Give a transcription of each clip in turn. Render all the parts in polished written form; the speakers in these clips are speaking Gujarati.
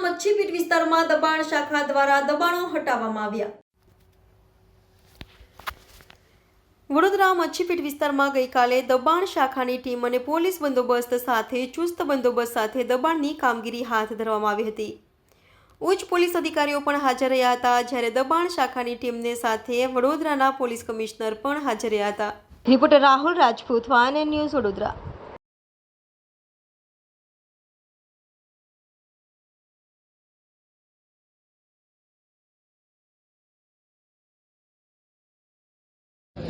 મચ્છીપીટ વિસ્તારમાં દબાણ શાખા દ્વારા દબાણો હટાવવામાં આવ્યા। વડોદરા મચ્છીપીટ વિસ્તારમાં ગઈકાલે દબાણ શાખાની ટીમ અને પોલીસ બંદોબસ્ત સાથે ચુસ્ત બંદોબસ્ત સાથે દબાણની કામગીરી હાથ ધરવામાં આવી હતી। ઉચ્ચ પોલીસ અધિકારીઓ પણ હાજર રહ્યા હતા, જ્યારે દબાણ શાખાની ટીમને સાથે વડોદરાના પોલીસ કમિશનર પણ હાજર રહ્યા હતા। Reporter Rahul Rajput, van news, Vadodara.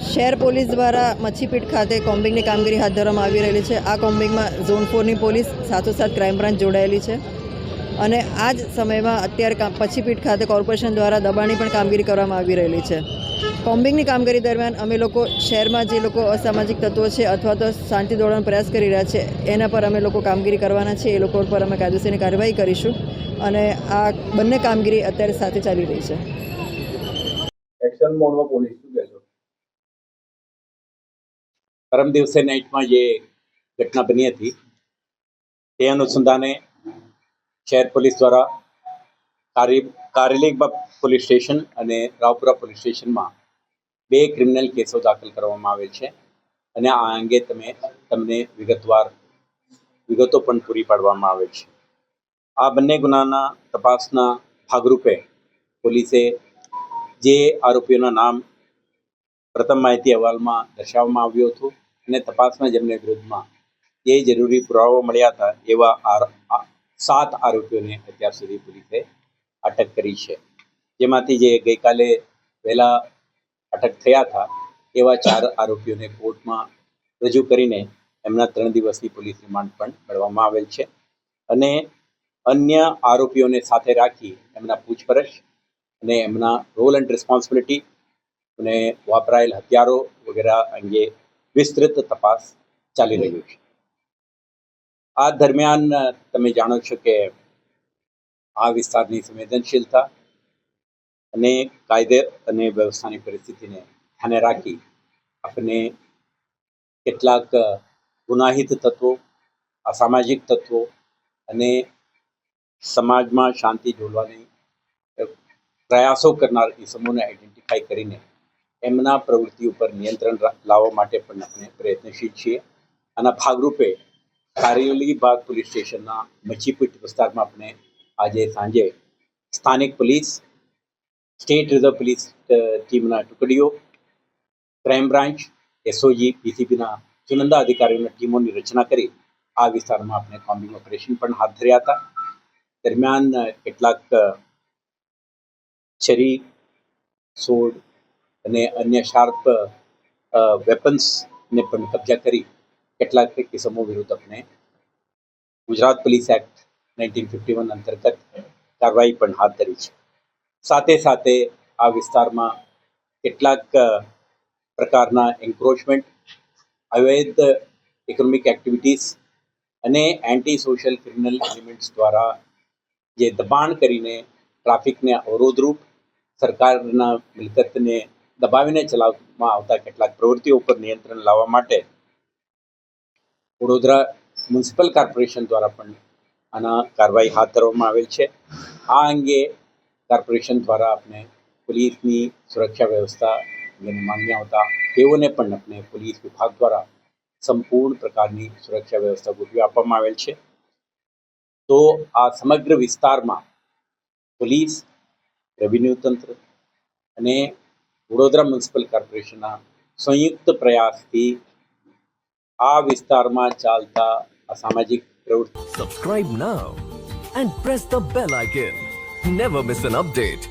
શહેર પોલીસ દ્વારા મચ્છીપીટ ખાતે કોમ્બિંગની કામગીરી હાથ ધરવામાં આવી રહેલી છે। આ કોમ્બિંગમાં ઝોન 4ની પોલીસ સાથોસાથ ક્રાઇમ બ્રાન્ચ જોડાયેલી છે અને આ જ સમયમાં અત્યારે મચ્છીપીટ ખાતે કોર્પોરેશન દ્વારા દબાણની પણ કામગીરી કરવામાં આવી રહેલી છે। કોમ્બિંગની કામગીરી દરમિયાન અમે લોકો શહેરમાં જે લોકો અસામાજિક તત્વો છે અથવા તો શાંતિ દોડવાનો પ્રયાસ કરી રહ્યા છે એના પર અમે લોકો કામગીરી કરવાના છે। એ લોકો પર અમે કાયદેસરની કાર્યવાહી કરીશું અને આ બંને કામગીરી અત્યારે સાથે ચાલી રહી છે। એક્શન મોડમાં પોલીસ શું કહેશો? પરમ દિવસે નાઇટમાં જે ઘટના બની હતી તે અનુસંધાને શહેર પોલીસ દ્વારા કારેલીબાગ પોલીસ સ્ટેશન અને રાવપુરા પોલીસ સ્ટેશનમાં 2 ક્રિમિનલ કેસો દાખલ કરવામાં આવેલ છે અને આ અંગે તમને વિગતો પણ પૂરી પાડવામાં આવે છે। આ બંને ગુનાના તપાસના ભાગરૂપે પોલીસે જે આરોપીઓના નામ પ્રથમ માહિતી અહેવાલમાં દર્શાવવામાં આવ્યું હતું અને તપાસમાં જેમને વિરુદ્ધમાં જે જરૂરી પુરાવા મળ્યા હતા એવા 7 આરોપીઓને અત્યાર સુધી પોલીસે અટક કરી છે, જેમાંથી જે ગઈકાલે વહેલા અટક થયા હતા એવા 4 આરોપીઓને કોર્ટમાં રજૂ કરીને એમના 3 દિવસની પોલીસ રિમાન્ડ પણ મેળવવામાં આવેલ છે અને અન્ય આરોપીઓને સાથે રાખી એમના પૂછપરછ અને એમના રોલ એન્ડ રિસ્પોન્સિબિલિટી અને વાપરાયેલ હથિયારો વગેરે અંગે વિસ્તૃત તપાસ ચાલી રહ્યું છે। આ દરમિયાન તમે જાણો છો કે આ વિસ્તારની સંવેદનશીલતા અને કાયદે અને વ્યવસ્થાની પરિસ્થિતિને ધ્યાને રાખી આપણે કેટલાક ગુનાહિત તત્વો, અસામાજિક તત્વો અને સમાજમાં શાંતિ ડોલવાની પ્રયાસો કરનાર ઇસમોને આઈડેન્ટિફાઈ કરીને એમના પ્રવૃત્તિ ઉપર નિયંત્રણ લાવવા માટે પણ આપણે પ્રયત્નશીલ છીએ। આના ભાગરૂપે કારેલીબાગ પોલીસ સ્ટેશનના મચ્છીપીટ વિસ્તારમાં આપણે આજે સાંજે સ્થાનિક પોલીસ, સ્ટેટ રિઝર્વ પોલીસ ટીમના ટુકડીઓ, ક્રાઇમ બ્રાન્ચ, એસઓજી, પીસીબીના ચુનંદા અધિકારીઓની ટીમોની રચના કરી આ વિસ્તારમાં આપણે કોમ્બિંગ ઓપરેશન પણ હાથ ધર્યા હતા। દરમિયાન કેટલાક છરી, સોડ અને અન્ય શાર્પ વેપન્સને પણ કબજા કરી કેટલાક કિસ્સાઓ વિરુદ્ધ આપણે ગુજરાત પોલીસ એક્ટ 1951 અંતર્ગત કાર્યવાહી પણ હાથ ધરી છે। સાથે સાથે આ વિસ્તારમાં કેટલાક પ્રકારના એન્ક્રોચમેન્ટ, અવૈધ ઇકોનોમિક એક્ટિવિટીઝ અને એન્ટી સોશિયલ ક્રિમિનલ એલિમેન્ટ્સ દ્વારા જે દબાણ કરીને ટ્રાફિકને અવરોધરૂપ, સરકારના મિલકતને દબાવીને ચલાવવામાં આવતા કેટલાક પ્રવૃત્તિઓ પર નિયંત્રણ લાવવા માટે વડોદરા મ્યુનિસિપલ કોર્પોરેશન દ્વારા પણ આના કાર્યવાહી હાથ ધરવામાં આવેલ છે। આ અંગે કોર્પોરેશન દ્વારા આપણે પોલીસની સુરક્ષા વ્યવસ્થા માન્ય આવતા તેઓને પણ આપણે પોલીસ વિભાગ દ્વારા સંપૂર્ણ પ્રકારની સુરક્ષા વ્યવસ્થા ગોઠવી આપવામાં આવેલ છે। તો આ સમગ્ર વિસ્તારમાં પોલીસ, રેવન્યુ તંત્ર અને વડોદરા મ્યુનિસિપલ કોર્પોરેશનના સંયુક્ત પ્રયાસથી આ વિસ્તારમાં ચાલતા અસામાજિક પ્રવૃત્તિ Subscribe now and press the bell icon. Never miss an update.